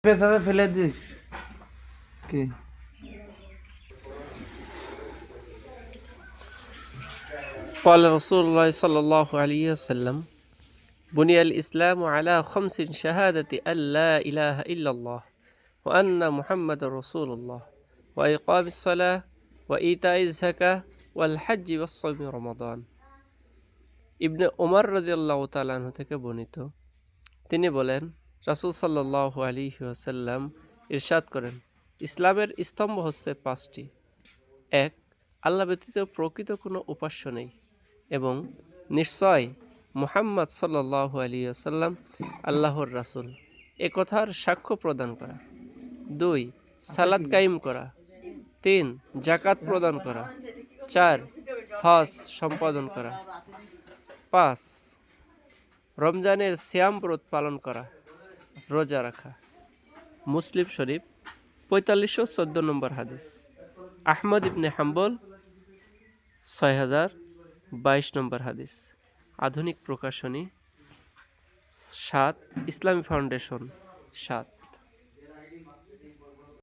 পেছাবে ফেলে দিস কি? قال رسول الله صلى الله عليه وسلم بني الإسلام على 5 شهادة أن لا إله إلا الله وأن محمد رسول الله وإقام الصلاة وإيتاء الزكاة والحج والصوم رمضان ইবনে উমর রাদিয়াল্লাহু তাআলা আনহু থেকে বর্ণিত, তিনি বলেন, রাসূল সাল্লাল্লাহু আলাইহি ওয়াসাল্লাম ইরশাদ করেন, ইসলামের স্তম্ভ হচ্ছে 5টি। 1. আল্লাহ ব্যতীত প্রকৃত কোনো উপাস্য নেই এবং নিশ্চয় মুহাম্মদ সাল্লাল্লাহু আলাইহি ওয়াসাল্লাম আল্লাহর রাসূল, এ কথার সাক্ষ্য প্রদান করা। 2. সালাত কায়েম করা। 3. যাকাত প্রদান করা। 4. হজ সম্পাদন করা। 5. রমজানের সিয়াম ব্রত পালন করা, রোজা রাখা। মুসলিম শরীফ 4514 নম্বর হাদিস। আহমদ ইবনে হাম্বল 6022 নম্বর হাদিস। আধুনিক প্রকাশনী 7, ইসলামী ফাউন্ডেশন 7।